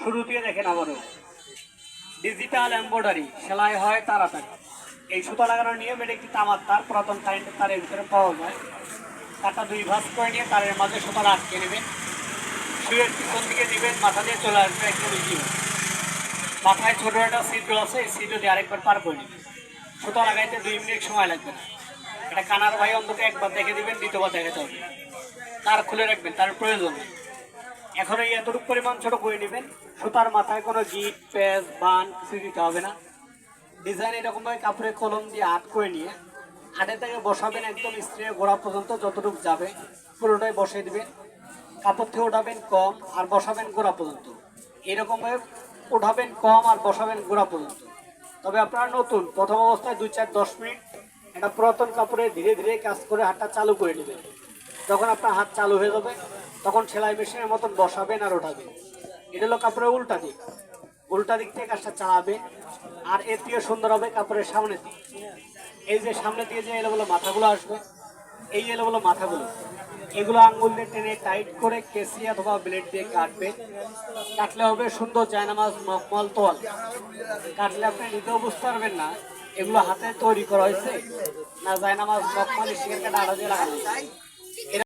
শুরু দিয়ে দেখেন আবারও ডিজিটাল এমব্রয়ডারি সেলাই হয় তাড়াতাড়ি। এই সুতা লাগানোর নিয়ম, এটা একটি তামার তার, পুরাতন কারেন্টের তারের ভিতরে পাওয়া যায়। তারটা দুই ভাঁজ করে নিয়ে তারের মাঝে সুতাটা আটকে নেবেন, শুয়ের পিছন দিকে দিবেন, মাথা দিয়ে চলে আসবে একদম ইজি। মাথায় ছোট একটা ছিদ্র আছে, এই ছিদ্র দিয়ে আরেকবার পার করে নেবেন। সুতা লাগাইতে 2 মিনিট সময় লাগবে না। এটা কানার ভাই অন্তত একবার দেখে দিবেন, দ্বিতীয়বার দেখাতে হবে। তার খুলে রাখবেন, তার প্রয়োজন নেই। এখন এই এতটুকু পরিমাণ ছোট করে নেবেন। সুতার মাথায় কোনো গিট পেঁচ বান কিছু দিতে হবে না। ডিজাইন এরকমভাবে কাপড়ে কলম দিয়ে আট করে নিয়ে আটে থেকে বসাবেন একদম স্ত্রীর গোড়া পর্যন্ত, যতটুকু যাবে পুরোটাই বসিয়ে দিবেন। কাপড় থেকে উঠাবেন কম আর বসাবেন গোড়া পর্যন্ত। এরকমভাবে উঠাবেন কম আর বসাবেন গোড়া পর্যন্ত। তবে আপনারা নতুন প্রথম অবস্থায় 2-4-10 মিনিট একটা পুরাতন কাপড়ে ধীরে ধীরে কাজ করে হাতটা চালু করে নেবেন। যখন আপনার হাত চালু হয়ে যাবে তখন সেলাই মেশিনের মতন বসাবেন আর ওঠাবেন। এটা হলো কাপড়ের উল্টা দিক। উল্টা দিক থেকে কাজটা চালাবে, আর এর থেকে সুন্দর হবে কাপড়ের সামনের দিক। এই যে সামনে দিয়ে যে এলোগুলো মাথাগুলো আসবে, এই এলোগুলো মাথাগুলো, এগুলো আঙ্গুল দিয়ে টেনে টাইট করে কেসি অথবা ব্লেড দিয়ে কাটবে। কাটলে হবে সুন্দর জায়নামাজ মখমল তোয়াল। কাটলে আপনি নিজেও বুঝতে পারবেন না এগুলো হাতে তৈরি করা হয়েছে না জায়নামাজ মখমল শিখের কাটা আড়া দিয়ে লাগানো হয়েছে।